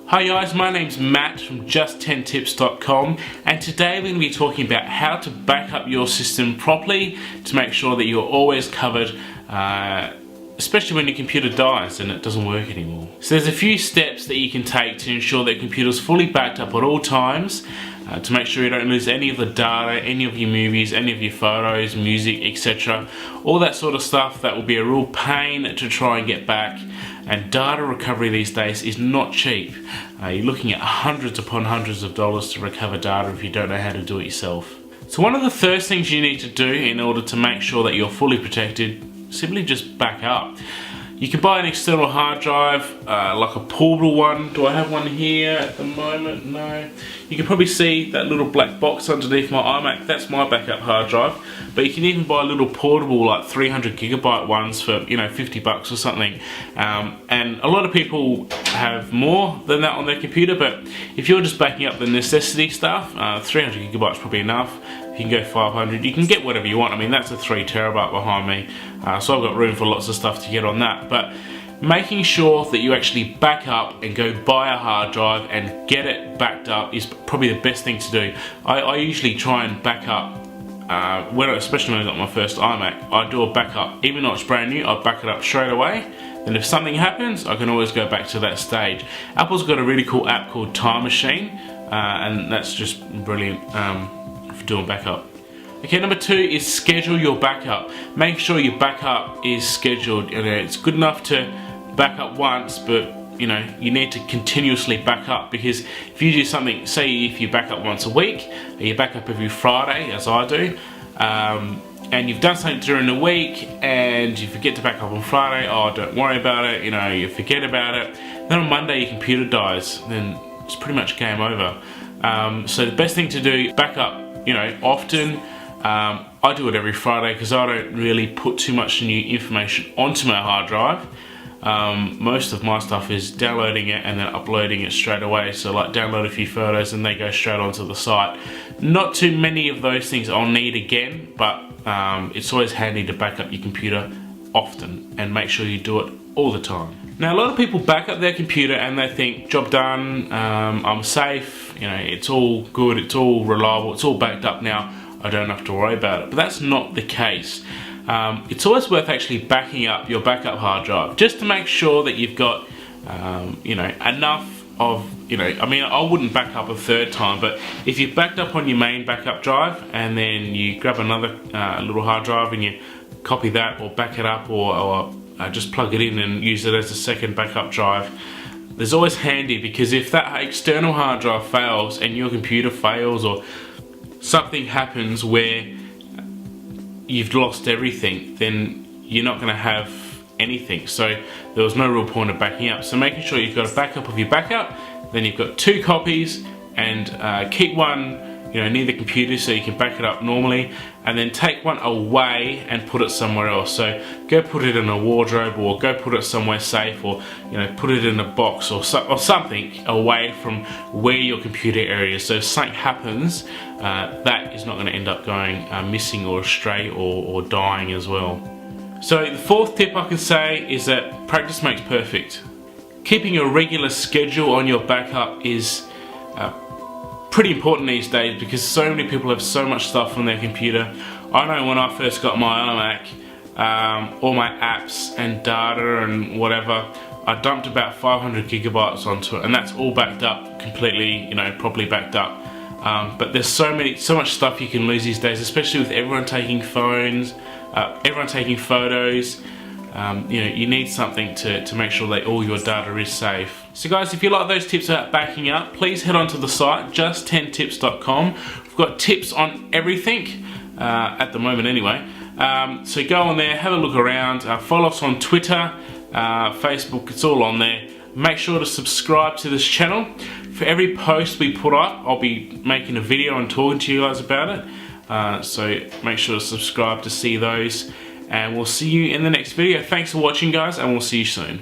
Hi guys, my name's Matt from just10tips.com, and today we're going to be talking about how to back up your system properly to make sure that you're always covered, especially when your computer dies and it doesn't work anymore. So there's a few steps that you can take to ensure that your computer's fully backed up at all times, to make sure you don't lose any of the data, any of your movies, any of your photos, music, etc. All that sort of stuff that will be a real pain to try and get back. And data recovery these days is not cheap. You're looking at hundreds upon hundreds of dollars to recover data if you don't know how to do it yourself. So one of the first things you need to do in order to make sure that you're fully protected, simply just back up. You can buy an external hard drive, like a portable one. Do I have one here at the moment? No. You can probably see that little black box underneath my iMac. That's my backup hard drive. But you can even buy little portable, like 300 gigabyte ones for, you know, 50 bucks or something. And a lot of people have more than that on their computer, but if you're just backing up the necessity stuff, 300 gigabytes probably enough. You can go 500, you can get whatever you want. I mean, that's a 3 terabyte behind me, so I've got room for lots of stuff to get on that. But making sure that you actually back up and go buy a hard drive and get it backed up is probably the best thing to do. I usually try and back up, especially when I got my first iMac, I do a backup. Even though it's brand new, I back it up straight away. And if something happens, I can always go back to that stage. Apple's got a really cool app called Time Machine, and that's just brilliant. Doing backup. Okay, number 2 is schedule your backup. Make sure your backup is scheduled. You know, it's good enough to back up once, but you know, you need to continuously back up, because if you do something, say if you back up once a week, or you back up every Friday, as I do, and you've done something during the week and you forget to back up on Friday, oh, don't worry about it, you know, you forget about it, then on Monday your computer dies, then it's pretty much game over. So the best thing to do, back up, you know, often. I do it every Friday because I don't really put too much new information onto my hard drive. Most of my stuff is downloading it and then uploading it straight away. So like download a few photos and they go straight onto the site. Not too many of those things I'll need again, but it's always handy to back up your computer often and make sure you do it all the time. Now, a lot of people back up their computer and they think, job done, I'm safe, you know, it's all good, it's all reliable, it's all backed up now, I don't have to worry about it. But that's not the case. It's always worth actually backing up your backup hard drive, just to make sure that you've got, you know, enough of, you know, I mean, I wouldn't back up a third time, but if you've backed up on your main backup drive and then you grab another little hard drive and you copy that or back it up, or just plug it in and use it as a second backup drive. There's always handy, because if that external hard drive fails and your computer fails, or something happens where you've lost everything, then you're not going to have anything. So there was no real point of backing up. So making sure you've got a backup of your backup, then you've got 2 copies, and keep one, you know, near the computer so you can back it up normally, and then take one away and put it somewhere else. So go put it in a wardrobe, or go put it somewhere safe, or you know, put it in a box or something away from where your computer area is. So if something happens, that is not going to end up going missing or astray or dying as well. So the 4th tip I can say is that practice makes perfect. Keeping a regular schedule on your backup is pretty important these days, because so many people have so much stuff on their computer. I know when I first got my iMac, all my apps and data and whatever, I dumped about 500 gigabytes onto it, and that's all backed up completely, you know, properly backed up. But there's so much stuff you can lose these days, especially with everyone taking phones, everyone taking photos. You know, you need something to make sure that all your data is safe. So guys, if you like those tips about backing up, please head on to the site, just10tips.com. We've got tips on everything, at the moment anyway. So go on there, have a look around, follow us on Twitter, Facebook, it's all on there. Make sure to subscribe to this channel. For every post we put up, I'll be making a video and talking to you guys about it. So make sure to subscribe to see those. And we'll see you in the next video. Thanks for watching, guys, and we'll see you soon.